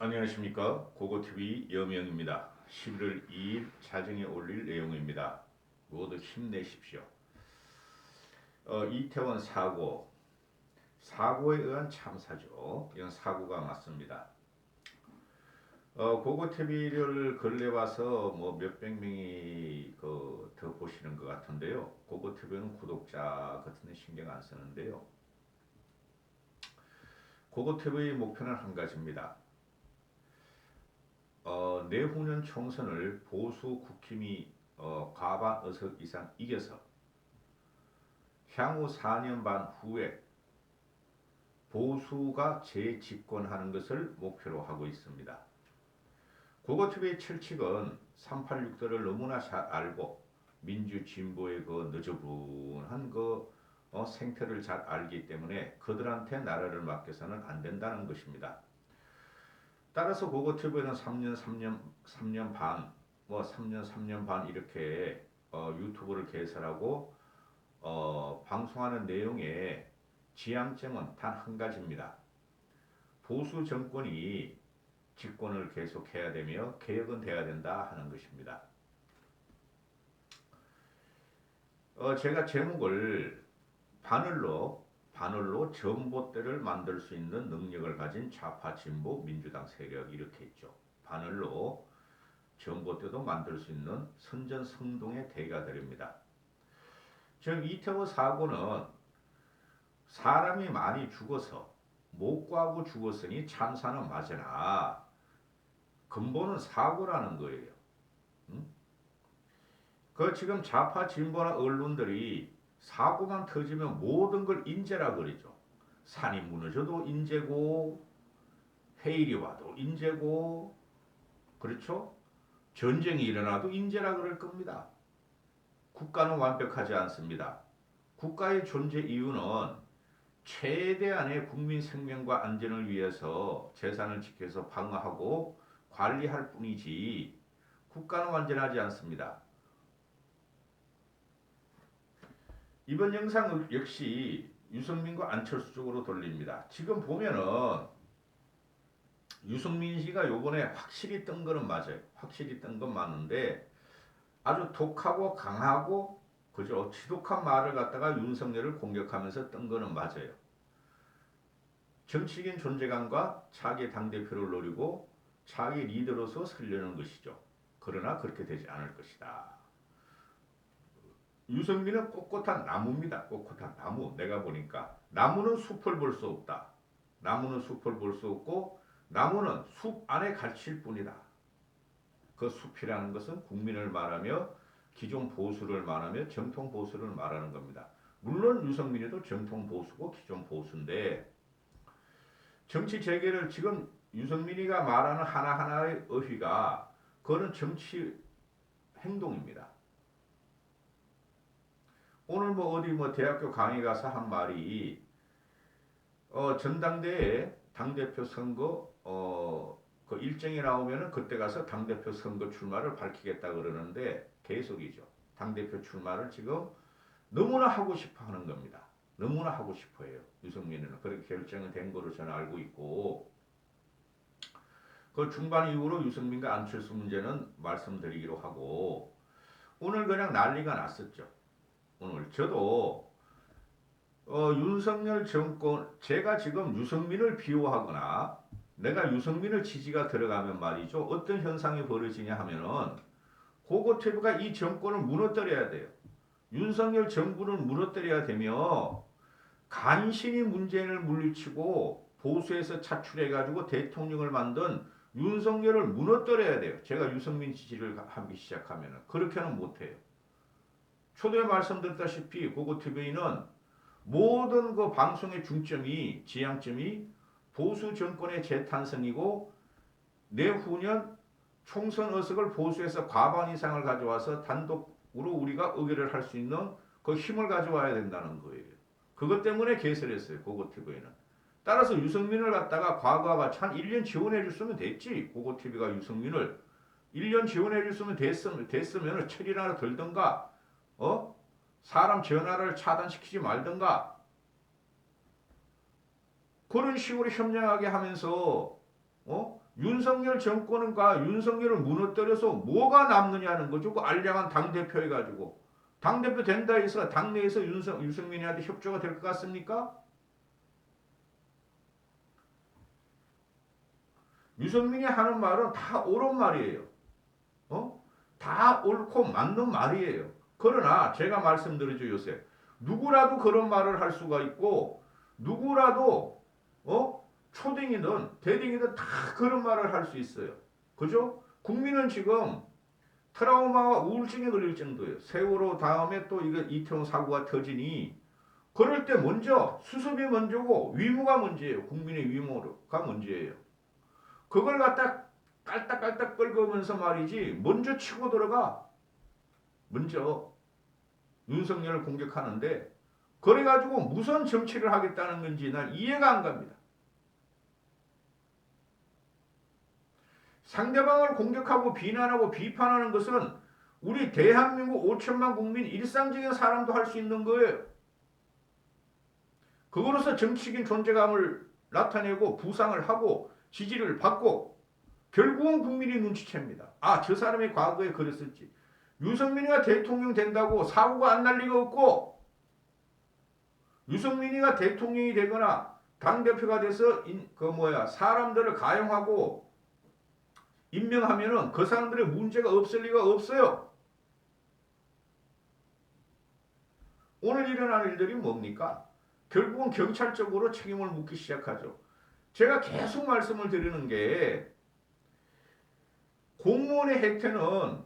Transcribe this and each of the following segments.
안녕하십니까. 고고TV 여명입니다. 11월 2일 자정에 올릴 내용입니다. 모두 힘내십시오. 이태원 사고에 의한 참사죠. 이건 사고가 맞습니다. 고고TV를 근래 와서 뭐 몇백 명이 더 보시는 것 같은데요. 고고TV는 구독자 같은 데 신경 안 쓰는데요. 고고TV의 목표는 한 가지입니다. 내후년 총선을 보수 국힘이 과반 의석 이상 이겨서 향후 4년 반 후에 보수가 재집권하는 것을 목표로 하고 있습니다. 고고TV의 철칙은 386들을 너무나 잘 알고 민주 진보의 그 너저분한 생태를 잘 알기 때문에 그들한테 나라를 맡겨서는 안 된다는 것입니다. 따라서 고고TV는 3년 반, 3년 반 이렇게 유튜브를 개설하고 방송하는 내용의 지향점은 단 한 가지입니다. 보수 정권이 집권을 계속해야 되며 개혁은 돼야 된다 하는 것입니다. 제가 제목을 바늘로 전봇대를 만들 수 있는 능력을 가진 좌파 진보 민주당 세력 이렇게 있죠. 바늘로 전봇대도 만들 수 있는 선전성동의 대가들입니다. 즉 이태원 사고는 사람이 많이 죽어서 못 구하고 죽었으니 참사는 맞으나 근본은 사고라는 거예요. 지금 좌파 진보나 언론들이 사고만 터지면 모든 걸 인재라 그러죠. 산이 무너져도 인재고 해일이 와도 인재고 그렇죠? 전쟁이 일어나도 인재라 그럴 겁니다. 국가는 완벽하지 않습니다. 국가의 존재 이유는 최대한의 국민 생명과 안전을 위해서 재산을 지켜서 방어하고 관리할 뿐이지 국가는 완전하지 않습니다. 이번 영상 역시 유승민과 안철수 쪽으로 돌립니다. 지금 보면은 유승민 씨가 요번에 확실히 뜬 거는 맞아요. 확실히 뜬 건 맞는데 아주 독하고 강하고 그죠? 지독한 말을 갖다가 윤석열을 공격하면서 뜬 거는 맞아요. 정치적인 존재감과 차기 당대표를 노리고 차기 리더로서 서려는 것이죠. 그러나 그렇게 되지 않을 것이다. 유승민은 꼿꼿한 나무입니다. 꼿꼿한 나무. 내가 보니까 나무는 숲을 볼 수 없다. 나무는 숲을 볼 수 없고 나무는 숲 안에 갇힐 뿐이다. 그 숲이라는 것은 국민을 말하며 기존 보수를 말하며 정통 보수를 말하는 겁니다. 물론 유승민이도 정통 보수고 기존 보수인데 정치 재개를 지금 유승민이가 말하는 하나하나의 어휘가 그거는 정치 행동입니다. 오늘 어디 대학교 강의 가서 한 말이 전당대회 당대표 선거 그 일정이 나오면은 그때 가서 당대표 선거 출마를 밝히겠다 그러는데 계속이죠. 당대표 출마를 지금 너무나 하고 싶어 하는 겁니다. 너무나 하고 싶어 해요. 유승민은 그렇게 결정이 된 거로 저는 알고 있고 그 중반 이후로 유승민과 안철수 문제는 말씀드리기로 하고 오늘 그냥 난리가 났었죠. 오늘 저도 윤석열 정권 제가 지금 유승민을 비호하거나 내가 유승민을 지지가 들어가면 말이죠. 어떤 현상이 벌어지냐 하면은 고고태부가 이 정권을 무너뜨려야 돼요. 윤석열 정부를 무너뜨려야 되며 간신히 문재인을 물리치고 보수에서 차출해가지고 대통령을 만든 윤석열을 무너뜨려야 돼요. 제가 유승민 지지를 하기 시작하면 그렇게는 못해요. 초대에 말씀드렸다시피 고고TV는 모든 그 방송의 중점이 지향점이 보수 정권의 재탄생이고 내후년 총선 의석을 보수에서 과반 이상을 가져와서 단독으로 우리가 의결을 할 수 있는 그 힘을 가져와야 된다는 거예요. 그것 때문에 개설했어요. 고고TV는. 따라서 유승민을 갖다가 과거와 같이 한 1년 지원해 줬으면 됐지. 고고TV가 유승민을 1년 지원해 줬으면 됐으면 철이나 들던가 사람 전화를 차단시키지 말던가 그런 식으로 현명하게 하면서 윤석열 윤석열 정권과 윤석열을 무너뜨려서 뭐가 남느냐는 거죠. 그 알량한 당대표 해가지고. 당대표 된다 해서 당내에서 유승민이한테 협조가 될 것 같습니까? 유승민이 하는 말은 다 옳은 말이에요. 다 옳고 맞는 말이에요. 그러나 제가 말씀드리죠, 요새. 누구라도 그런 말을 할 수가 있고, 누구라도, 초딩이든 대딩이든 다 그런 말을 할 수 있어요. 그죠? 국민은 지금 트라우마와 우울증에 걸릴 정도예요. 세월호 다음에 또 이거 이태원 사고가 터지니, 그럴 때 먼저 수습이 먼저고 위무가 문제예요. 국민의 위무가 문제예요. 그걸 갖다 깔딱깔딱 긁으면서 말이지 먼저 치고 들어가. 먼저 윤석열을 공격하는데 그래가지고 무슨 정치를 하겠다는 건지 난 이해가 안 갑니다. 상대방을 공격하고 비난하고 비판하는 것은 우리 대한민국 5천만 국민 일상적인 사람도 할 수 있는 거예요. 그거로서 정치적인 존재감을 나타내고 부상을 하고 지지를 받고 결국은 국민이 눈치챕니다. 아, 저 사람이 과거에 그랬었지. 유승민이가 대통령 된다고 사고가 안 날 리가 없고, 유승민이가 대통령이 되거나 당대표가 돼서 사람들을 가용하고 임명하면은 그 사람들의 문제가 없을 리가 없어요. 오늘 일어나는 일들이 뭡니까? 결국은 경찰 쪽으로 책임을 묻기 시작하죠. 제가 계속 말씀을 드리는 게 공무원의 혜택은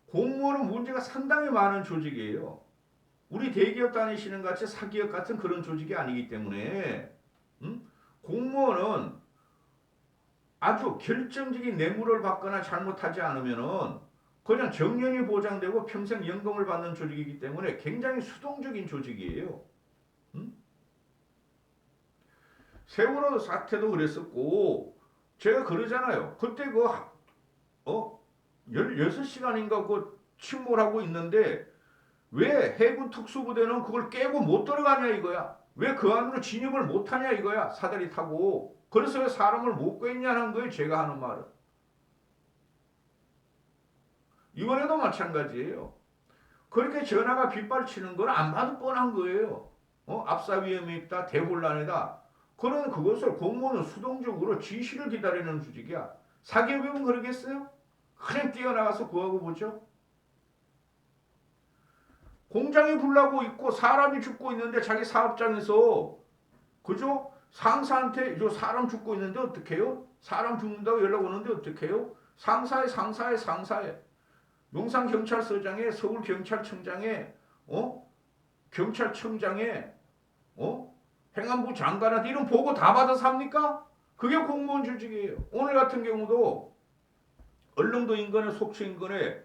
공무원은 문제가 상당히 많은 조직이에요. 우리 대기업 다니시는 같이 사기업 같은 그런 조직이 아니기 때문에 공무원은 아주 결정적인 뇌물을 받거나 잘못하지 않으면은 그냥 정년이 보장되고 평생 연금을 받는 조직이기 때문에 굉장히 수동적인 조직이에요. 세월호 사태도 그랬었고 제가 그러잖아요. 그때 16시간인가 그 침몰하고 있는데 왜 해군 특수부대는 그걸 깨고 못 들어가냐 이거야. 왜 그 안으로 진입을 못하냐 이거야. 사다리 타고. 그래서 왜 사람을 못 구했냐는 거예요. 제가 하는 말은. 이번에도 마찬가지예요. 그렇게 전화가 빗발치는 건 안 봐도 뻔한 거예요. 압사 위험이 있다. 대혼란이다. 그런 그것을 공무원은 수동적으로 지시를 기다리는 조직이야. 사기업이면 그러겠어요? 그냥 뛰어나가서 구하고 보죠. 공장이 불나고 있고 사람이 죽고 있는데 자기 사업장에서 그죠? 상사한테 저 사람 죽고 있는데 어떡해요? 사람 죽는다고 연락 오는데 어떡해요? 상사에 용산경찰서장에 서울경찰청장에 경찰청장에 행안부 장관한테 이런 보고 다 받아서 합니까? 그게 공무원 조직이에요. 오늘 같은 경우도 얼릉도 인근에 속초 인근에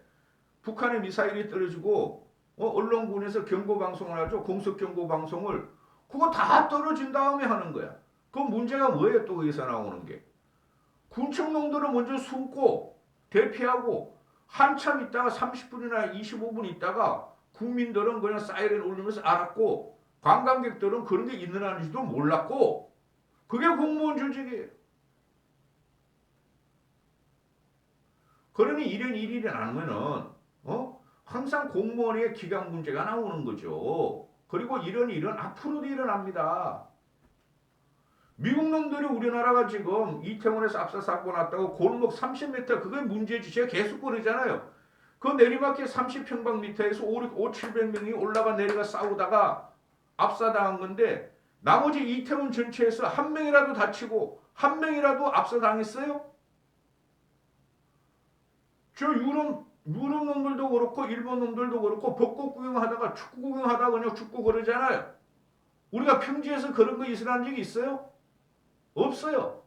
북한의 미사일이 떨어지고 언론군에서 경고방송을 하죠. 공습경고방송을. 그거 다 떨어진 다음에 하는 거야. 그 문제가 뭐예요? 또 거기서 나오는 게. 군청놈들은 먼저 숨고 대피하고 한참 있다가 30분이나 25분 있다가 국민들은 그냥 사이렌 울리면서 알았고 관광객들은 그런 게 있느냐는지도 몰랐고 그게 공무원 조직이에요. 그러니 이런 일이 나면은 항상 공무원의 기강 문제가 나오는 거죠. 그리고 이런 일은 앞으로도 일어납니다. 미국 놈들이 우리나라가 지금 이태원에서 압사 사고 났다고 골목 30m 그게 문제지. 제가 계속 그러잖아요. 그 내리막길 30평방미터에서 5, 700명이 올라가 내려가 싸우다가 압사당한 건데 나머지 이태원 전체에서 한 명이라도 다치고 한 명이라도 압사당했어요? 저 유럽 놈들도 그렇고 일본 놈들도 그렇고 벚꽃 구경하다가 축구 구경하다가 그냥 죽고 그러잖아요. 우리가 평지에서 그런 거 있으라는 적이 있어요? 없어요.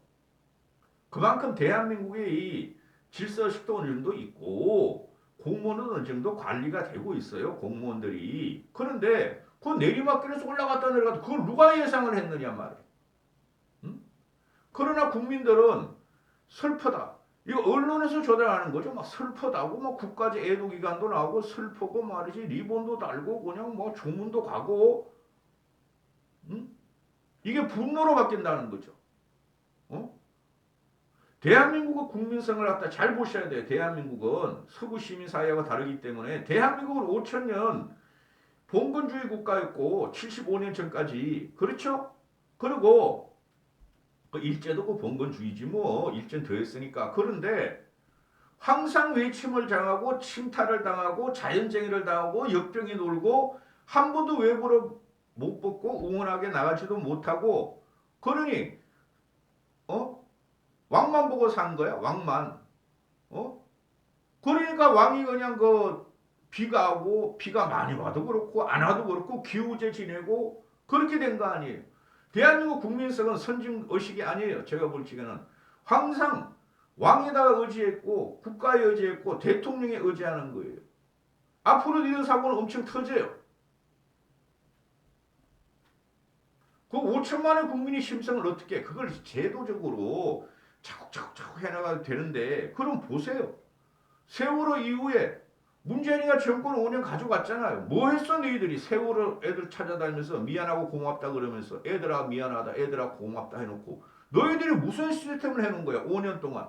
그만큼 대한민국의 이 질서식도 어느 정도 있고 공무원은 어느 정도 관리가 되고 있어요. 공무원들이. 그런데 그 내리막길에서 올라갔다 내려갔다 그걸 누가 예상을 했느냐 말이에요. 응? 그러나 국민들은 슬프다. 이거 언론에서 조달하는 거죠. 막 슬프다고 막 국가지 애도기간도 나오고 슬프고 말이지 리본도 달고 그냥 뭐 조문도 가고 응? 이게 분노로 바뀐다는 거죠. 대한민국의 국민성을 갖다 잘 보셔야 돼요. 대한민국은 서구 시민사회와 다르기 때문에 대한민국은 5천년 봉건주의 국가였고 75년 전까지 그렇죠? 그리고 그 일제도 그 봉건주의지 뭐 일제는 더 했으니까. 그런데 항상 외침을 당하고 침탈을 당하고 자연쟁의를 당하고 역병이 놀고 한 번도 외부를 못 벗고 응원하게 나가지도 못하고 그러니 왕만 보고 산 거야. 왕만. 그러니까 왕이 그냥 비가 오고 비가 많이 와도 그렇고 안 와도 그렇고 기우제 지내고 그렇게 된 거 아니에요. 대한민국 국민성은 선진 의식이 아니에요. 제가 볼 적에는 항상 왕에다가 의지했고 국가에 의지했고 대통령에 의지하는 거예요. 앞으로 이런 사고는 엄청 터져요. 그 5천만의 국민이 심성을 어떻게 해? 그걸 제도적으로 자꾸 해나가도 되는데 그럼 보세요. 세월호 이후에 문재인이가 정권 5년 가져갔잖아요. 뭐 했어 너희들이 세월호 애들 찾아다니면서 미안하고 고맙다 그러면서 애들아 미안하다 애들아 고맙다 해놓고 너희들이 무슨 시스템을 해놓은 거야 5년 동안.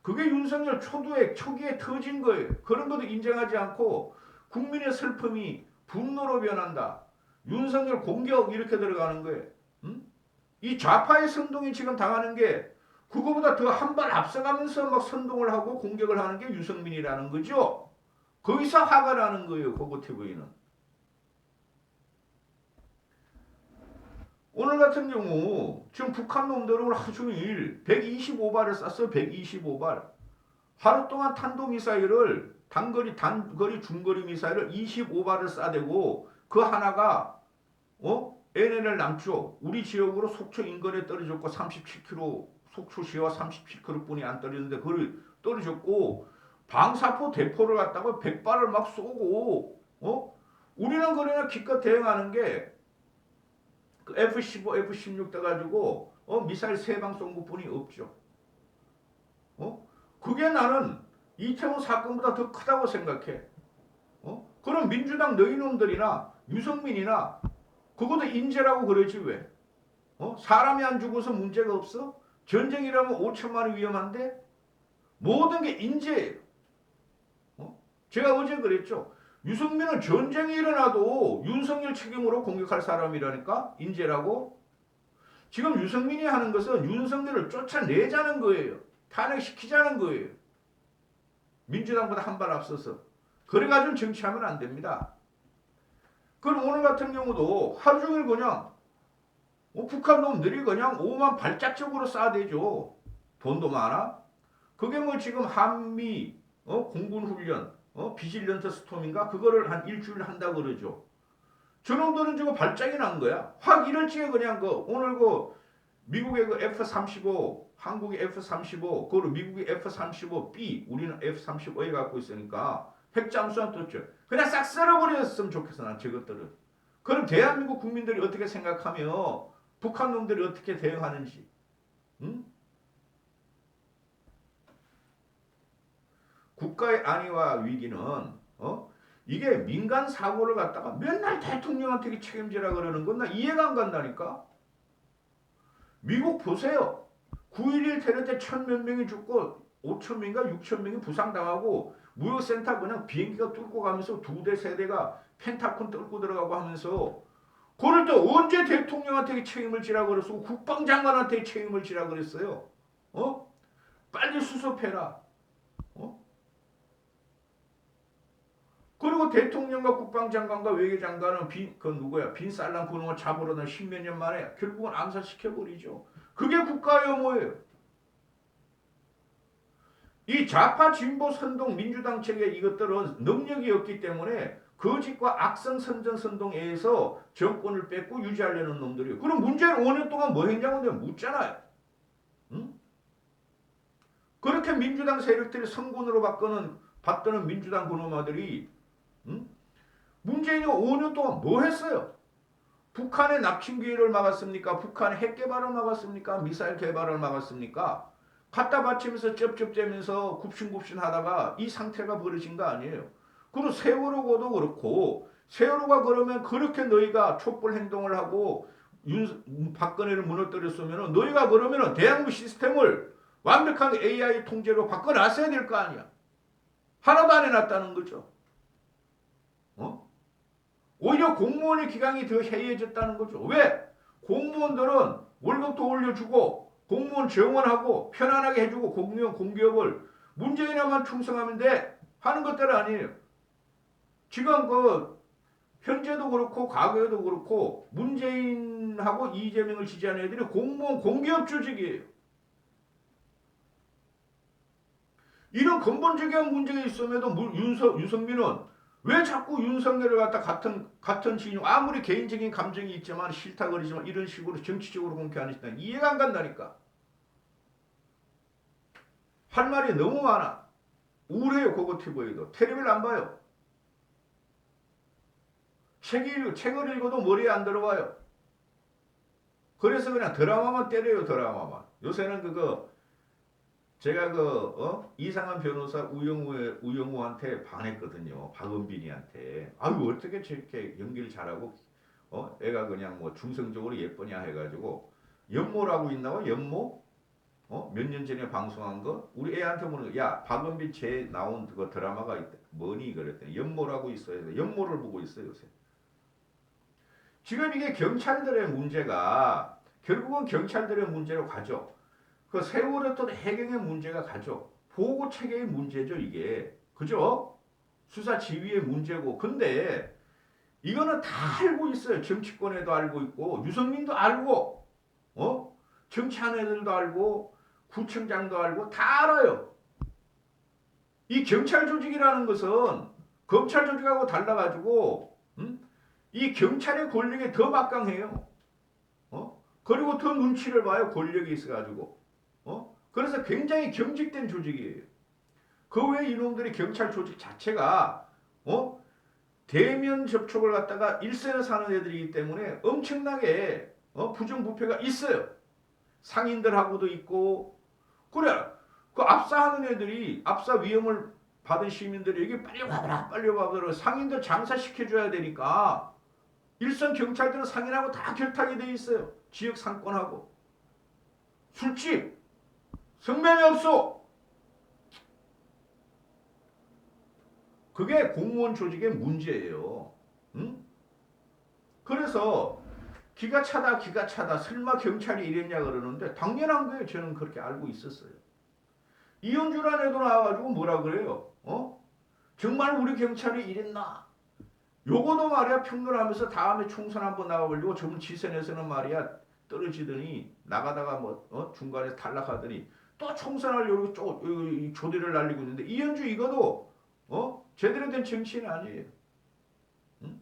그게 윤석열 초기에 터진 거예요. 그런 것도 인정하지 않고 국민의 슬픔이 분노로 변한다. 윤석열 공격 이렇게 들어가는 거예요. 응? 이 좌파의 선동이 지금 당하는 게 그거보다 더 한 발 앞서가면서 막 선동을 하고 공격을 하는 게 유승민이라는 거죠. 거기서 화가 나는 거예요. 고고TV는. 오늘 같은 경우 지금 북한 놈들은 하루 종일 125발을 쐈어요. 125발. 하루 동안 탄도미사일을 단거리 중거리 미사일을 25발을 쏴대고 그 하나가 NLL 남쪽 우리 지역으로 속초 인근에 떨어졌고 37km 속초시와 37km 뿐이 안 떨어졌는데 그걸 떨어졌고 방사포 대포를 갖다가 100발을 막 쏘고 우리는 그러나 기껏 대응하는 게 그 F-15, F-16 떠가지고 미사일 3방 쏜 것뿐이 없죠. 그게 나는 이태원 사건보다 더 크다고 생각해. 그럼 민주당 너희놈들이나 유승민이나 그것도 인재라고 그러지 왜? 사람이 안 죽어서 문제가 없어? 전쟁이라면 5천만이 위험한데? 모든 게 인재예요. 제가 어제 그랬죠. 유승민은 전쟁이 일어나도 윤석열 책임으로 공격할 사람이라니까? 인재라고? 지금 유승민이 하는 것은 윤석열을 쫓아내자는 거예요. 탄핵시키자는 거예요. 민주당보다 한 발 앞서서. 그래가지고 정치하면 안 됩니다. 그럼 오늘 같은 경우도 하루 종일 그냥 북한 놈들이 그냥 오만 발작적으로 쏴대죠. 돈도 많아. 그게 뭐 지금 한미 공군훈련 비질런트 스톰인가 그거를 한 일주일 한다 그러죠. 저놈들은 저거 발작이 난 거야. 확 이럴 적에 그냥 오늘 미국의 F-35 한국의 F-35 그리고 미국의 F-35B 우리는 F-35A 갖고 있으니까 핵잠수함 떴죠. 그냥 싹 썰어버렸으면 좋겠어 난 저것들을. 그럼 대한민국 국민들이 어떻게 생각하며 북한 놈들이 어떻게 대응하는지. 응? 국가의 안위와 위기는 이게 민간 사고를 갖다가 맨날 대통령한테 책임지라 그러는 건 나 이해가 안 간다니까. 미국 보세요. 9.11 테러 때 1,000몇 명이 죽고 5,000명인가 6,000명이 부상당하고 무역센터 그냥 비행기가 뚫고 가면서 2대 3대가 펜타곤 뚫고 들어가고 하면서 그럴 때 언제 대통령한테 책임을 지라 그랬어? 국방장관한테 책임을 지라 그랬어요. 빨리 수습해라. 그리고 대통령과 국방장관과 외교장관은 빈살랑 그놈을 잡으러는 10몇 년 만에 결국은 암살시켜버리죠. 그게 국가의 혐오예요. 이 좌파 진보 선동 민주당 체계 이것들은 능력이 없기 때문에 거짓과 악성 선전 선동에 의해서 정권을 뺏고 유지하려는 놈들이에요. 그럼 문재인 5년 동안 뭐 했냐고 내가 묻잖아요. 응? 그렇게 민주당 세력들이 성군으로 받드는 민주당 그놈아들이 문재인이 5년 동안 뭐 했어요? 북한의 납침 기회를 막았습니까? 북한의 핵 개발을 막았습니까? 미사일 개발을 막았습니까? 갖다 바치면서 쩝쩝대면서 굽신굽신 하다가 이 상태가 벌어진 거 아니에요. 그리고 세월호고도 그렇고 세월호가 그러면 그렇게 너희가 촛불 행동을 하고 박근혜를 무너뜨렸으면 너희가 그러면은 대한민국 시스템을 완벽한 AI 통제로 바꿔놨어야 될 거 아니야. 하나도 안 해놨다는 거죠. 어? 오히려 공무원의 기강이 더 해이해졌다는 거죠. 왜? 공무원들은 월급도 올려주고 공무원 정원하고 편안하게 해주고 공기업을 문재인에만 충성하면 돼 하는 것들 아니에요. 지금 현재도 그렇고 과거에도 그렇고 문재인하고 이재명을 지지하는 애들이 공무원 공기업 조직이에요. 이런 근본적인 문제가 있음에도 유승민은 왜 자꾸 윤석열을 갖다 같은 진영 아무리 개인적인 감정이 있지만 싫다 그러지만 이런 식으로 정치적으로 공개하는지 이해가 안 간다니까. 할 말이 너무 많아. 우울해요. 그거 TV에도. 텔레비를 안 봐요. 책을 읽어도 머리에 안 들어와요. 그래서 그냥 드라마만 때려요. 드라마만. 요새는 제가 이상한 변호사 우영우한테 반했거든요. 박은빈이한테. 아유 어떻게 저렇게 연기를 잘하고 애가 그냥 뭐 중성적으로 예쁘냐 해가지고 연모라고 있나봐. 연모? 몇 년 전에 방송한 거? 우리 애한테 보는 거. 야 박은빈 제 나온 그 드라마가 있다. 뭐니 그랬더니 연모라고 있어요. 연모를 보고 있어요 요새. 지금 이게 경찰들의 문제가 결국은 경찰들의 문제로 가죠. 그 세월했던 해경의 문제가 가죠. 보고 체계의 문제죠 이게. 그죠? 수사 지휘의 문제고. 근데 이거는 다 알고 있어요. 정치권에도 알고 있고 유승민도 알고 정치하는 애들도 알고 구청장도 알고 다 알아요. 이 경찰 조직이라는 것은 검찰 조직하고 달라가지고 이 경찰의 권력이 더 막강해요. 그리고 더 눈치를 봐요. 권력이 있어가지고. 그래서 굉장히 경직된 조직이에요. 그 외에 이놈들이 경찰 조직 자체가 대면 접촉을 갖다가 일선에 사는 애들이기 때문에 엄청나게 부정부패가 있어요. 상인들하고도 있고 그래 그 압사하는 애들이 압사 위험을 받은 시민들이 여기 빨리 와봐라 빨리 와봐라 상인들 장사시켜줘야 되니까 일선 경찰들은 상인하고 다 결탁이 돼 있어요. 지역 상권하고 술집 성명이 없어. 그게 공무원 조직의 문제예요. 응? 그래서 기가 차다 설마 경찰이 이랬냐 그러는데 당연한 거예요. 저는 그렇게 알고 있었어요. 이현주란 애도 나와가지고 뭐라 그래요. 정말 우리 경찰이 이랬나. 요거도 말이야 평론하면서 다음에 총선 한번 나가보려고 저번 지선에서는 말이야 떨어지더니 나가다가 중간에 탈락하더니 또 총선하려고 조대를 날리고 있는데 이현주 이거도 제대로 된 정치인 아니에요. 응?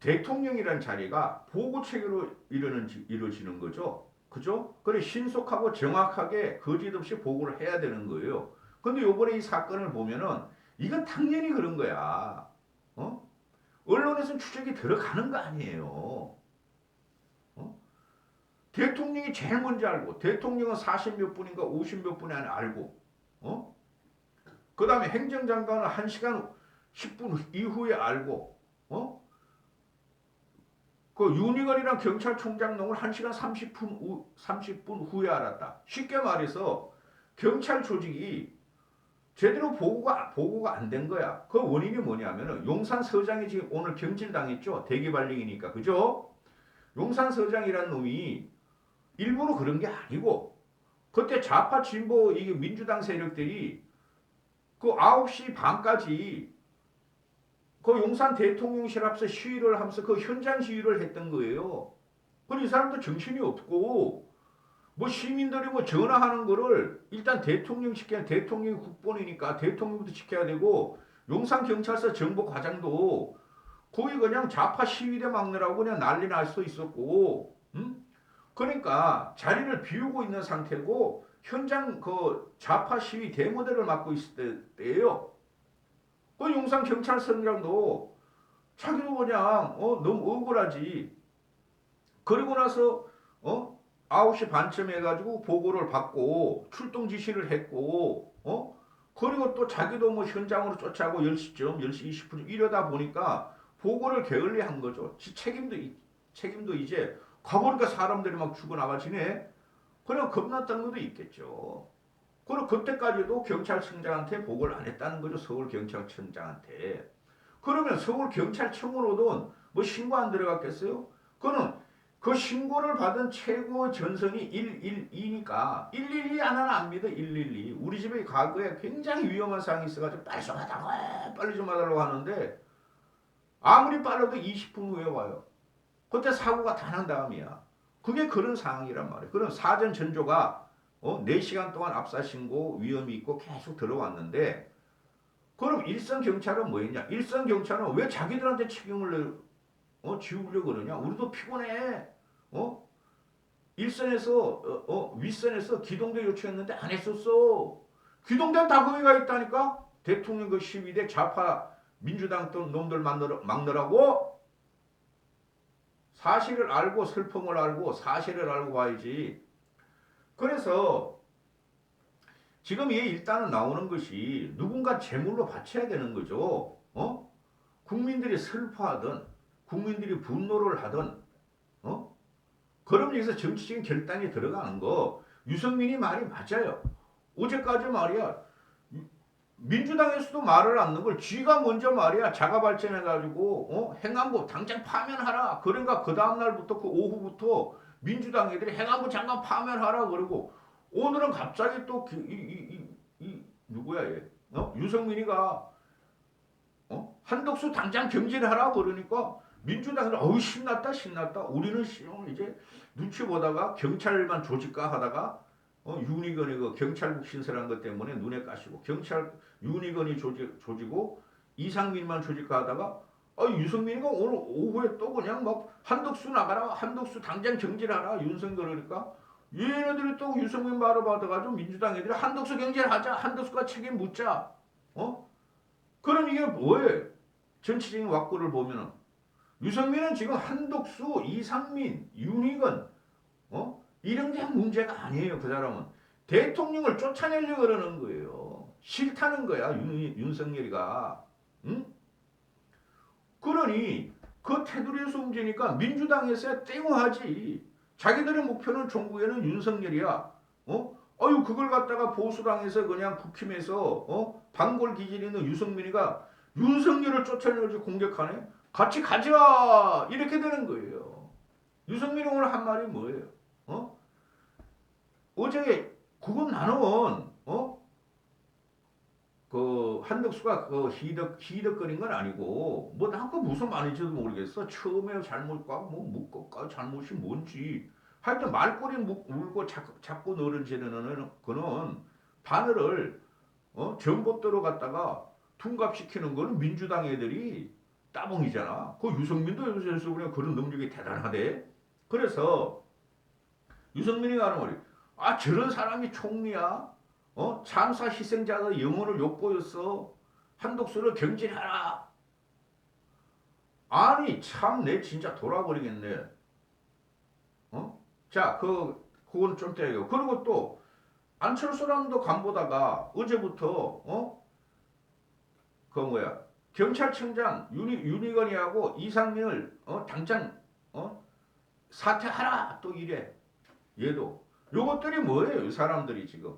대통령이란 자리가 보고체계로 이루어지는 거죠. 그죠? 그래 신속하고 정확하게 거짓 없이 보고를 해야 되는 거예요. 근데 요번에 이 사건을 보면은 이건 당연히 그런 거야. 언론에서는 추적이 들어가는 거 아니에요. 대통령이 제일 먼저 알고 대통령은 40몇 분인가 50몇 분이 안에 알고 그 다음에 행정장관은 1시간 10분 이후에 알고 그 윤희관이랑 경찰총장 놈을 1시간 30분 후에 알았다. 쉽게 말해서 경찰 조직이 제대로 보고가 안 된 거야. 그 원인이 뭐냐면은 용산 서장이 지금 오늘 경질당했죠. 대기발령이니까 그죠? 용산 서장이란 놈이 일부러 그런 게 아니고 그때 좌파 진보 이게 민주당 세력들이 그 9시 반까지 그 용산 대통령실 앞에서 시위를 하면서 그 현장 시위를 했던 거예요. 그럼 이 사람도 정신이 없고 뭐 시민들이 뭐 전화하는 거를 일단 대통령이 국본이니까 대통령부터 지켜야 되고 용산 경찰서 정보과장도 거기 그냥 좌파 시위대 막느라고 그냥 난리 날 수 있었고 그러니까 자리를 비우고 있는 상태고 현장 그 좌파 시위 대모대를 맡고 있을 때예요. 그 용산 경찰서장도 자기도 그냥 너무 억울하지. 그리고 나서 9시 반쯤 해가지고 보고를 받고 출동 지시를 했고 그리고 또 자기도 뭐 현장으로 쫓아가고 10시쯤 10시 20분 이러다 보니까 보고를 게을리한 거죠. 책임도 이제 가보니까 사람들이 막 죽어나가지네. 그럼 겁났다는 것도 있겠죠. 그리고 그때까지도 경찰청장한테 보고를 안 했다는 거죠. 서울경찰청장한테. 그러면 서울경찰청으로도 뭐 신고 안 들어갔겠어요? 그는 그 신고를 받은 최고 전선이 112니까 112 하나는 안 믿어. 112. 우리 집에 과거에 굉장히 위험한 상황이 있어가지고 빨리 좀 하다고 해. 빨리 좀 하달라고 하는데 아무리 빨라도 20분 후에 와요. 그때 사고가 다 난 다음이야. 그게 그런 상황이란 말이에요. 그런 사전 전조가 4시간 동안 압사 신고 위험이 있고 계속 들어왔는데 그럼 일선 경찰은 뭐였냐? 일선 경찰은 왜 자기들한테 책임을 지우려고 그러냐? 우리도 피곤해. 어? 일선에서 윗선에서 기동대 요청했는데 안 했었어. 기동대는 다 거기가 있다니까. 대통령 그 12대 좌파 민주당 놈들 막느라고 사실을 알고 슬픔을 알고 사실을 알고 봐야지. 그래서 지금 얘 일단은 나오는 것이 누군가 제물로 바쳐야 되는 거죠. 국민들이 슬퍼하든 국민들이 분노를 하든 그럼 여기서 정치적인 결단이 들어가는 거. 유승민이 말이 맞아요. 어제까지 말이야 민주당에서도 말을 안 넣는 걸 쥐가 먼저 말이야 자가 발전해가지고 행안부 당장 파면하라. 그러니까 그 다음날부터 그 오후부터 민주당 애들이 행안부 장관 파면하라 그러고 오늘은 갑자기 또 누구야 얘? 유승민이가 한덕수 당장 경질하라 그러니까 민주당은 신났다 신났다. 우리는 이제 눈치 보다가 경찰만 조직화 하다가 윤희건이 그 경찰국 신설한 것 때문에 눈에 까시고 경찰 윤희건이 조지고 이상민만 조직화하다가 유승민이가 오늘 오후에 또 그냥 막 한덕수 나가라 한덕수 당장 경질하라 윤석열 그러니까 얘네들이 또 유승민 말을 받아가지고 민주당 애들이 한덕수 경질하자 한덕수가 책임 묻자 그럼 이게 뭐예요? 정치적인 왁구를 보면은 유승민은 지금 한덕수 이상민 윤희건 이런 게 문제가 아니에요. 그 사람은 대통령을 쫓아내려고 그러는 거예요. 싫다는 거야 윤석열이가. 응? 그러니 그 테두리에서 움직이니까 민주당에서야 땡호하지. 자기들의 목표는 종국에는 윤석열이야. 그걸 갖다가 보수당에서 그냥 국힘에서 반골 기질 있는 유승민이가 윤석열을 쫓아내려고 공격하네. 같이 가자 이렇게 되는 거예요. 유승민이 오늘 한 말이 뭐예요? 어제 그건 나는 그 한덕수가 그 희덕거린 건 아니고 뭐 난 그 무슨 말인지도 모르겠어. 처음에 잘못과 뭐 묻고까 잘못이 뭔지 하여튼 말꼬리 물고 자꾸 너른지르는 그는 바늘을 전봇대로 갖다가 둔갑시키는 거는 민주당 애들이 따봉이잖아. 그 유승민도 요새서 그냥 그런 능력이 대단하대. 그래서 유승민이 가는 말이 저런 사람이 총리야? 참사 희생자의 영혼을 욕보였어. 한독수를 경질하라. 아니 참 내 진짜 돌아버리겠네. 자 그거는 좀 떼요. 그리고 또 안철수랑도 간보다가 어제부터 그 뭐야 경찰청장 윤희건이하고 이상민을 당장 사퇴하라 또 이래. 얘도 요것들이 뭐예요? 이 사람들이 지금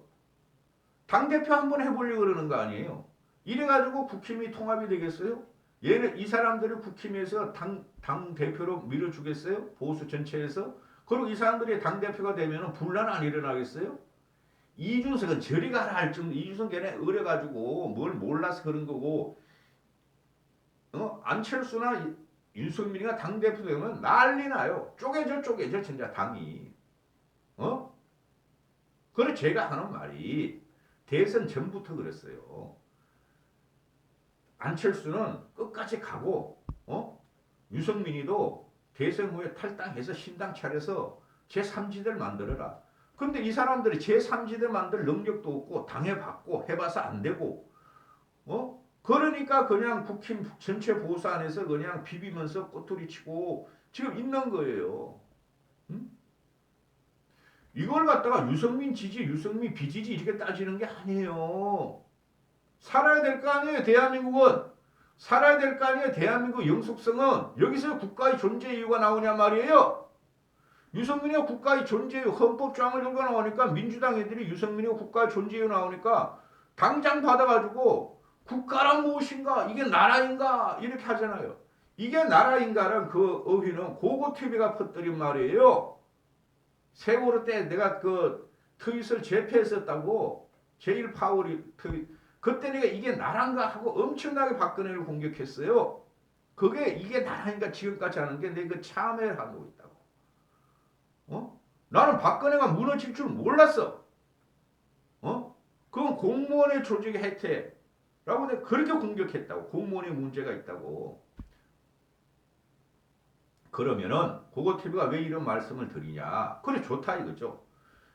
당대표 한번 해보려고 그러는 거 아니에요? 이래가지고 국힘이 통합이 되겠어요? 얘는 이 사람들을 국힘에서 당대표로 밀어주겠어요? 보수 전체에서? 그리고 이 사람들이 당대표가 되면 분란 안 일어나겠어요? 이준석은 저리 가라 할 정도 이준석 걔네 어려가지고 뭘 몰라서 그런 거고 안철수나 윤석민이가 당대표 되면 난리 나요. 쪼개져 진짜 당이. 그래 제가 하는 말이 대선 전부터 그랬어요. 안철수는 끝까지 가고 유승민이도 대선 후에 탈당해서 신당 차려서 제3지대를 만들어라. 근데 이 사람들이 제3지대 만들 능력도 없고 당해봤고 해봐서 안 되고 그러니까 그냥 국힘 전체 보수 안에서 그냥 비비면서 꼬투리 치고 지금 있는 거예요. 응? 이걸 갖다가 유승민 지지, 유승민 비지지 이렇게 따지는 게 아니에요. 살아야 될 거 아니에요. 대한민국은 살아야 될 거 아니에요. 대한민국 영속성은 여기서 국가의 존재 이유가 나오냐 말이에요. 유승민이가 국가의 존재 이유 헌법조항을 들고 나오니까 민주당 애들이 유승민이가 국가의 존재 이유 나오니까 당장 받아가지고 국가란 무엇인가? 이게 나라인가? 이렇게 하잖아요. 이게 나라인가란 그 어휘는 고고TV가 퍼뜨린 말이에요. 세월호 때 내가 그 트윗을 재패했었다고 제일 파월이 트윗 그때 내가 이게 나란가 하고 엄청나게 박근혜를 공격했어요. 그게 이게 나라인가 지금까지 하는 게 내 그 참회를 하고 있다고. 나는 박근혜가 무너질 줄 몰랐어. 그건 공무원의 조직의 혜택라고 내가 그렇게 공격했다고. 공무원의 문제가 있다고. 그러면은 고고TV가 왜 이런 말씀을 드리냐. 그래 좋다 이거죠.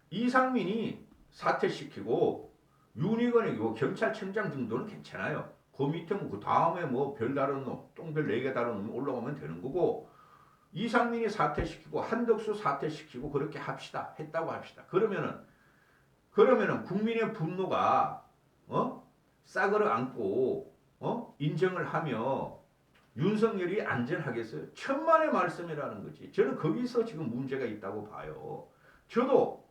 이상민이 사퇴시키고 윤희건이 경찰청장 정도는 괜찮아요. 그 밑에 그 다음에 뭐 별다른 놈, 똥별 4개 다른 놈 올라오면 되는 거고 이상민이 사퇴시키고 한덕수 사퇴시키고 그렇게 합시다. 했다고 합시다. 그러면은 국민의 분노가 싸그러 안고 인정을 하며 윤석열이 안전하겠어요? 천만의 말씀이라는 거지. 저는 거기서 지금 문제가 있다고 봐요. 저도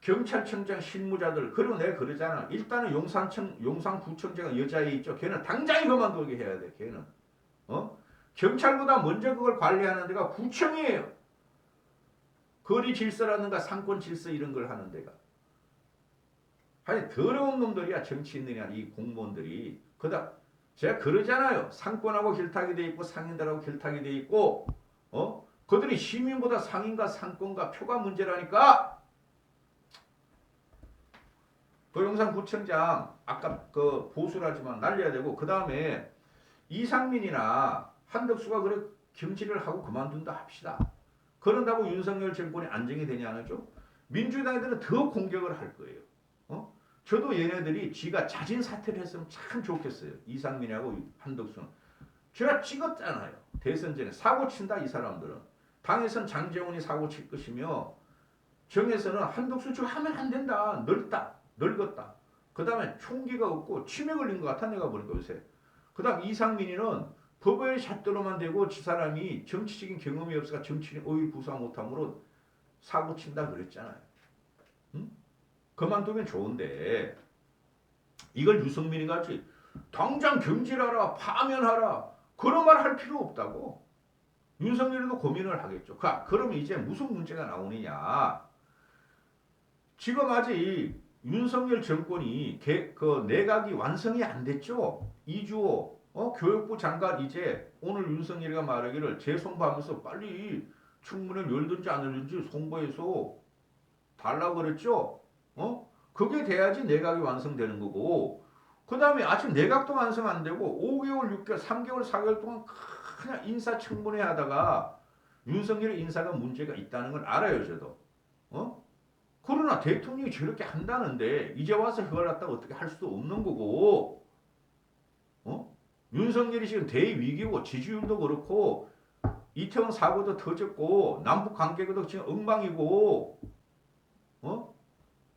경찰청장 실무자들 그리고 내가 그러잖아. 일단은 용산구청장 여자애 있죠. 걔는 당장에 그만두게 해야 돼. 걔는 경찰보다 먼저 그걸 관리하는 데가 구청이에요. 거리 질서라든가 상권 질서 이런 걸 하는 데가. 아니 더러운 놈들이야. 정치인들이야. 이 공무원들이. 그다 제가 그러잖아요. 상권하고 결탁이 돼 있고 상인들하고 결탁이 돼 있고 그들이 시민보다 상인과 상권과 표가 문제라니까. 그 용산구청장 아까 그 보수라지만 날려야 되고 그 다음에 이상민이나 한덕수가 그래 경질을 하고 그만둔다 합시다. 그런다고 윤석열 정권이 안정이 되냐 안 하죠? 민주당 애들은 더 공격을 할 거예요. 저도 얘네들이 지가 자진 사퇴를 했으면 참 좋겠어요. 이상민하고 한덕수는. 제가 찍었잖아요. 대선 전에 사고 친다 이 사람들은. 당에선 장제원이 사고 칠 것이며 정에서는 한덕수 저 하면 안 된다. 늙었다. 그 다음에 총기가 없고 치매 걸린 것 같아 내가 보니까 요새. 그 다음 이상민이는 법에 잣대로만 되고 지 사람이 정치적인 경험이 없어서 정치인 오일 구사 못함으로 사고 친다 그랬잖아요. 응? 그만두면 좋은데 이걸 유승민이 같이 당장 경질하라 파면하라 그런 말 할 필요 없다고. 윤석열도 고민을 하겠죠. 그러면 이제 무슨 문제가 나오느냐. 지금 아직 윤석열 정권이 그 내각이 완성이 안 됐죠. 이주호 교육부 장관 이제 오늘 윤석열이가 말하기를 재송부하면서 빨리 청문회를 열든지 안 열든지 송부해서 달라고 그랬죠. 그게 돼야지 내각이 완성되는 거고 그 다음에 아직 내각도 완성 안 되고 5개월, 6개월, 3개월, 4개월 동안 그냥 인사청문회 하다가 윤석열의 인사가 문제가 있다는 걸 알아요 저도. 그러나 대통령이 저렇게 한다는데 이제 와서 그걸 갖다가 어떻게 할 수도 없는 거고 윤석열이 지금 대위기고 지지율도 그렇고 이태원 사고도 터졌고 남북 관계도 지금 엉망이고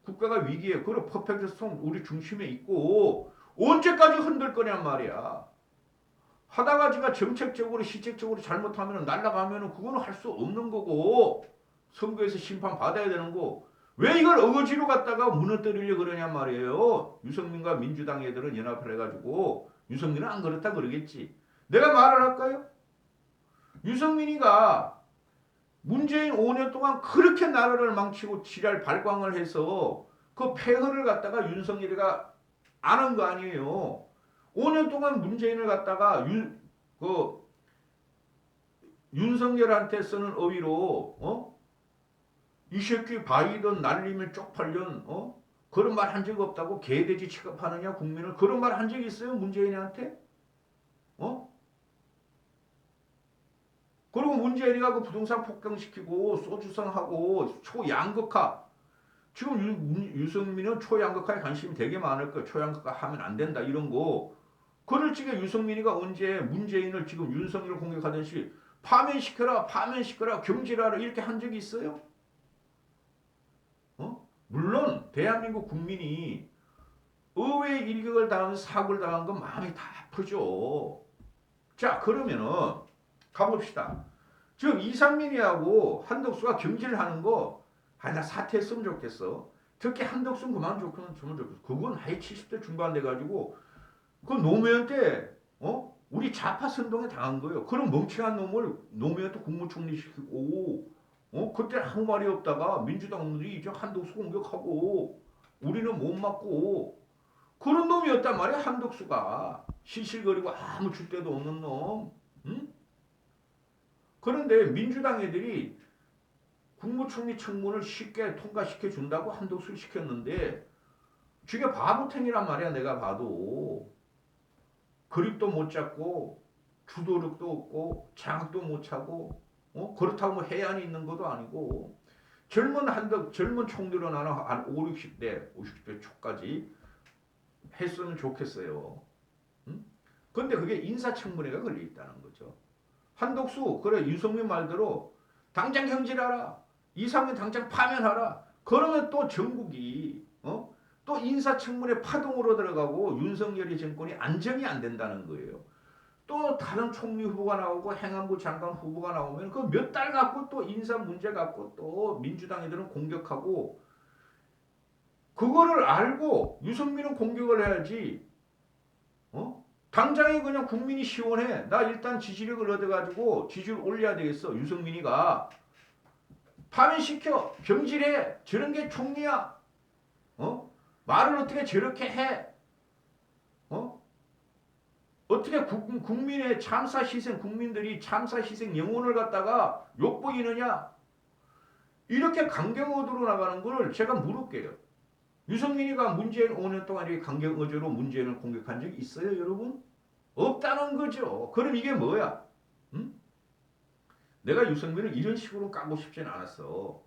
국가가 위기에 그리고 퍼펙트 스톰 우리 중심에 있고 언제까지 흔들 거냔 말이야. 하다가 지가 정책적으로 시책적으로 잘못하면 날아가면 그거는 할 수 없는 거고 선거에서 심판 받아야 되는 거. 왜 이걸 어거지로 갖다가 무너뜨리려 그러냔 말이에요. 유승민과 민주당 애들은 연합을 해가지고 유승민은 안 그렇다 그러겠지. 내가 말을 할까요? 유승민이가 문재인 5년 동안 그렇게 나라를 망치고 지랄 발광을 해서 그 폐허를 갖다가 윤석열이가 안 한 거 아니에요. 5년 동안 문재인을 갖다가 윤석열한테 쓰는 어휘로 이 새끼 바이든 날리면 쪽팔련 그런 말 한 적 없다고 개돼지 취급하느냐 국민을 그런 말 한 적 있어요 문재인한테? 그리고 문재인이가 그 부동산 폭등시키고 소주성하고 초양극화 지금 유승민은 초양극화에 관심이 되게 많을 거예요. 초양극화 하면 안 된다 이런 거. 그럴 적에 유승민이가 언제 문재인을 지금 윤석열을 공격하듯이 파면시켜라 경질하라 이렇게 한 적이 있어요? 물론 대한민국 국민이 의회 일격을 당하면서 사고를 당한 건 마음이 다 아프죠. 자, 그러면은 가봅시다. 지금 이상민이하고 한덕수가 경질을 하는 거, 나 사퇴했으면 좋겠어. 특히 한덕수는 그만두면 좋겠어. 그건 나이 70대 중반 돼가지고, 그 노무현 때, 우리 좌파 선동에 당한 거예요. 그런 멍청한 놈을 노무현 때 국무총리 시키고, 그때 아무 말이 없다가 민주당 놈들이 이제 한덕수 공격하고, 우리는 못 맞고, 그런 놈이었단 말이야, 한덕수가. 실실거리고 아무 줏대도 없는 놈. 응? 그런데 민주당 애들이 국무총리 청문을 쉽게 통과시켜 준다고 한덕수를 시켰는데 저게 바보탱이란 말이야. 내가 봐도 그립도 못 잡고 주도력도 없고 장악도 못 차고 그렇다고 뭐 해안이 있는 것도 아니고 젊은 총리로 나는 한 5, 60대 초까지 했으면 좋겠어요. 응? 근데 그게 인사청문회가 걸려 있다는 거죠. 한덕수 그래 유승민 말대로 당장 경질하라. 이상민 당장 파면하라. 그러면 또 전국이 또 인사청문회 파동으로 들어가고 윤석열이 정권이 안정이 안 된다는 거예요. 또 다른 총리 후보가 나오고 행안부 장관 후보가 나오면 그 몇 달 갖고 또 인사 문제 갖고 또 민주당 애들은 공격하고 그거를 알고 유승민은 공격을 해야지. 당장에 그냥 국민이 시원해. 나 일단 지지력을 얻어가지고 지지를 올려야 되겠어. 유승민이가. 파면시켜. 경질해. 저런 게 총리야. 말을 어떻게 저렇게 해. 어떻게 국민의 참사 희생, 국민들이 참사 희생 영혼을 갖다가 욕보이느냐. 이렇게 강경어조로 나가는 걸 제가 물을게요. 유승민이가 문재인 5년 동안 이렇게 강경어조로 문재인을 공격한 적이 있어요, 여러분? 없다는 거죠. 그럼 이게 뭐야? 응? 내가 유승민을 이런 식으로 까고 싶진 않았어.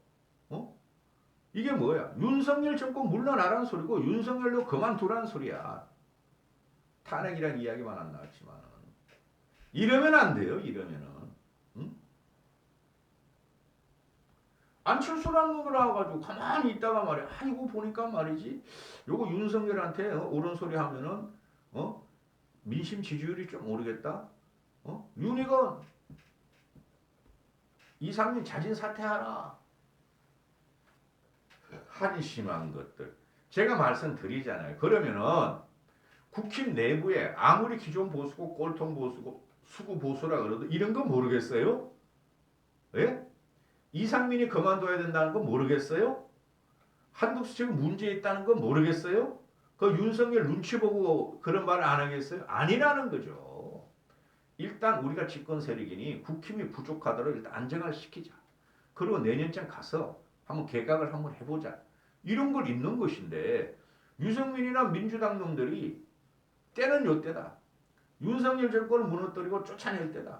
이게 뭐야? 윤석열 정권 물러나라는 소리고 윤석열도 그만두라는 소리야. 탄핵이란 이야기만 안 나왔지만 이러면 안 돼요. 이러면은 응? 안철수라는 놈을 나와가지고 가만히 있다가 말이야. 이거 보니까 말이지. 요거 윤석열한테 옳은 소리 하면은 민심 지지율이 좀 오르겠다. 윤희건 이상민 자진 사퇴하라. 한심한 것들. 제가 말씀드리잖아요. 그러면은 국힘 내부에 아무리 기존 보수고 꼴통 보수고 수구 보수라 그래도 이런 거 모르겠어요? 예? 이상민이 그만둬야 된다는 거 모르겠어요? 한국수 지금 문제 있다는 거 모르겠어요? 그 윤석열 눈치 보고 그런 말을 안 하겠어요? 아니라는 거죠. 일단 우리가 집권 세력이니 국힘이 부족하더라도 일단 안정을 시키자. 그리고 내년쯤 가서 한번 개각을 한번 해보자. 이런 걸 있는 것인데 유승민이나 민주당 놈들이 때는 요때다. 윤석열 정권을 무너뜨리고 쫓아낼 때다.